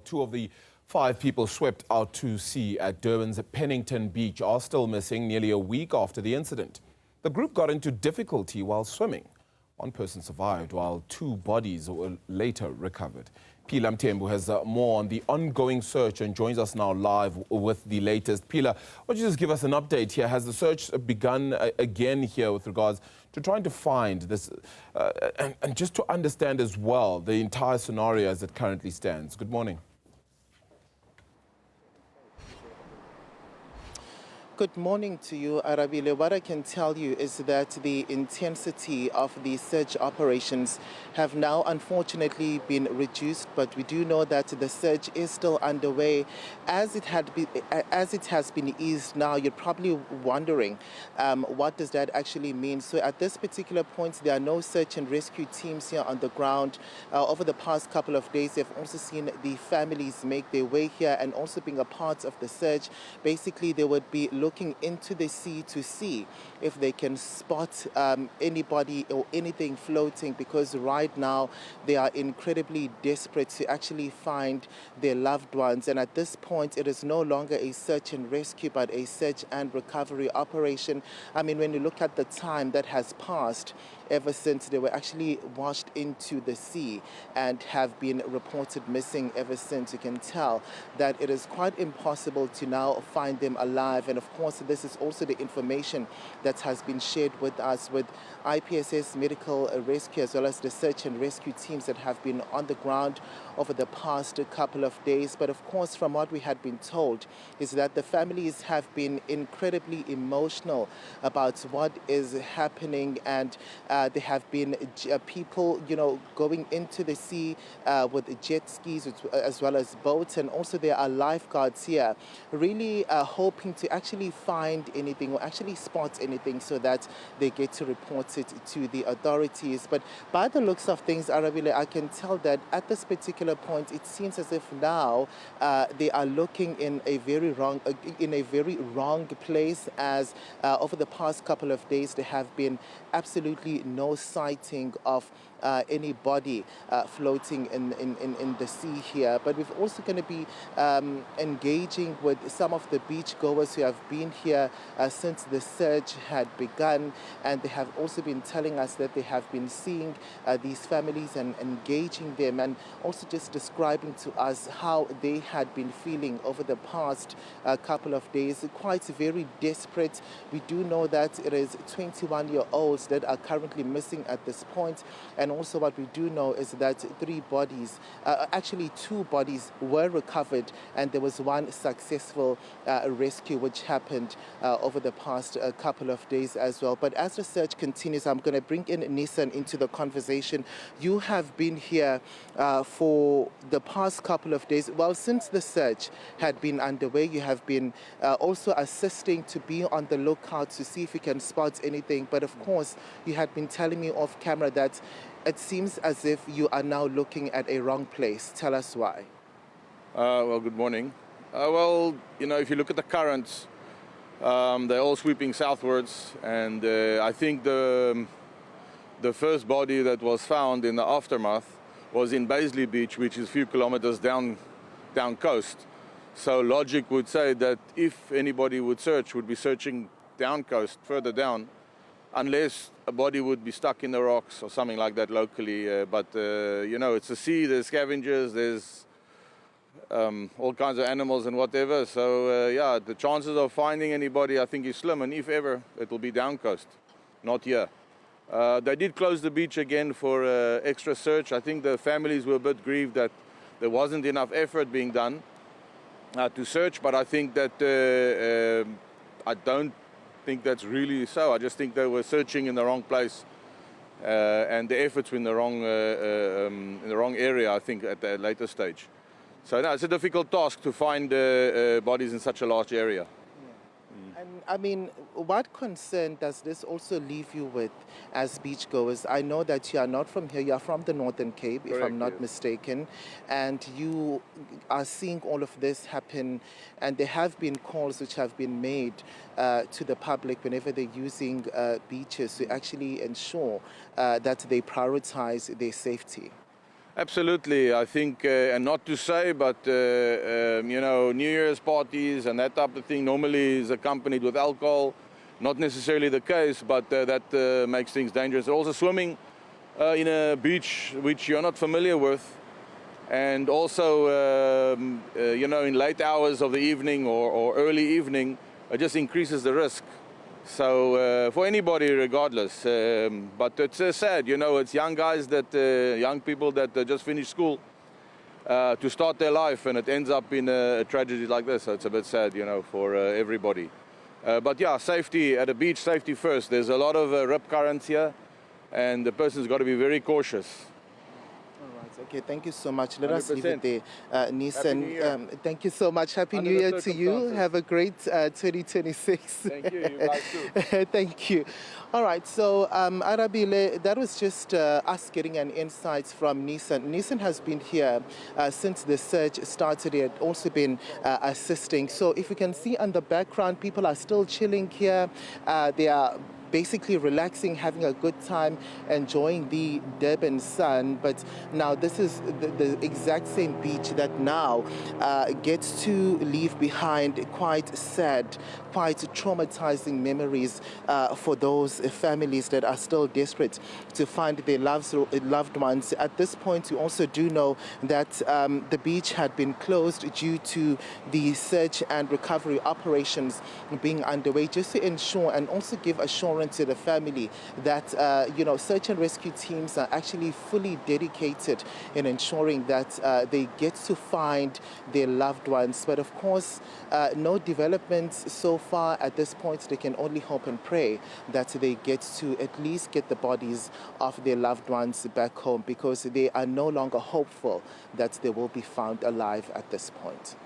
Two of the 5 people swept out to sea at Durban's Pennington beach are still missing nearly a week after the incident. The group got into difficulty while swimming. One person survived while 2 bodies were later recovered. Phila Mthembu has more on the ongoing search and joins us now live with the latest. Phila, why don't you just give us an update here? Has the search begun again here with regards to trying to find this and just to understand as well the entire scenario as it currently stands? Good morning. Good morning to you, Arabile. What I can tell you is that the intensity of the search operations have now unfortunately been reduced, but we do know that the search is still underway. As it has been eased now, you're probably wondering what does that actually mean. So at this particular point, there are no search and rescue teams here on the ground. Over the past couple of days, they've also seen the families make their way here and also being a part of the search. Basically, they would be looking into the sea to see if they can spot anybody or anything floating, because right now they are incredibly desperate to actually find their loved ones. And at this point, it is no longer a search and rescue, but a search and recovery operation. I mean, when you look at the time that has passed ever since they were actually washed into the sea and have been reported missing ever since, you can tell that it is quite impossible to now find them alive. And of course, this is also the information that has been shared with us with IPSS Medical Rescue, as well as the search and rescue teams that have been on the ground over the past couple of days. But of course, from what we had been told, is that the families have been incredibly emotional about what is happening, and there have been people, going into the sea with jet skis as well as boats, and also there are lifeguards here, really hoping to actually find anything or actually spot anything so that they get to report it to the authorities. But by the looks of things, Arabile, I can tell that at this particular point, it seems as if now they are looking in a very wrong place, as over the past couple of days there have been absolutely no sighting of anybody floating in the sea here. But we're also going to be engaging with some of the beachgoers who have been here since the search had begun, and they have also been telling us that they have been seeing these families and engaging them, and also just describing to us how they had been feeling over the past couple of days, quite very desperate. We do know that it is 21-year-olds that are currently missing at this point, and also what we do know is that 2 bodies were recovered, and there was one successful rescue which happened over the past couple of days as well. But as the search continues, I'm going to bring in Nissan into the conversation. You have been here for the past couple of days. Well, since the search had been underway, you have been also assisting to be on the lookout to see if you can spot anything. But of course, you had been telling me off camera that it seems as if you are now looking at a wrong place. Tell us why. Well, good morning. If you look at the currents, they're all sweeping southwards, and I think the first body that was found in the aftermath was in Baisley Beach, which is a few kilometers down coast. So logic would say that if anybody would search, would be searching down coast, further down, unless a body would be stuck in the rocks or something like that locally. But it's a sea, there's scavengers, there's all kinds of animals and whatever. So the chances of finding anybody, I think, is slim, and if ever, it will be down coast, not here. They did close the beach again for extra search. I think the families were a bit grieved that there wasn't enough effort being done to search, but I think that I don't think that's really so. I just think they were searching in the wrong place, and the efforts were in the wrong area, I think, at a later stage. So no, it's a difficult task to find bodies in such a large area. And I mean, what concern does this also leave you with as beachgoers? I know that you are not from here, you are from the Northern Cape, correct, if I'm not mistaken, and you are seeing all of this happen, and there have been calls which have been made to the public whenever they're using beaches to actually ensure that they prioritize their safety. Absolutely. I think, and not to say, but, you know, New Year's parties and that type of thing normally is accompanied with alcohol. Not necessarily the case, but that makes things dangerous. Also swimming in a beach which you're not familiar with, and also, you know, in late hours of the evening or early evening, it just increases the risk. So for anybody, regardless, but it's sad, you know, it's young guys young people that just finished school to start their life, and it ends up in a tragedy like this. So it's a bit sad, you know, for everybody. But yeah, safety at a beach, safety first. There's a lot of rip currents here, and the person's got to be very cautious. Okay, thank you so much. Let us leave it 100%. there. Nisan, thank you so much. Happy New Year to you. Have a great 2026. Thank you, you guys too. Thank you. All right, so Arabile, that was just us getting an insight from Nisan. Nisan has been here since the search started. He had also been assisting. So if you can see on the background, people are still chilling here. They are basically relaxing, having a good time, enjoying the Durban sun. But now this is the exact same beach that now gets to leave behind quite sad, quite traumatizing memories for those families that are still desperate to find their loved ones. At this point, we also do know that the beach had been closed due to the search and recovery operations being underway, just to ensure and also give assurance to the family that you know, search and rescue teams are actually fully dedicated in ensuring that they get to find their loved ones. But of course, no developments so far at this point. They can only hope and pray that they get to at least get the bodies of their loved ones back home, because they are no longer hopeful that they will be found alive at this point.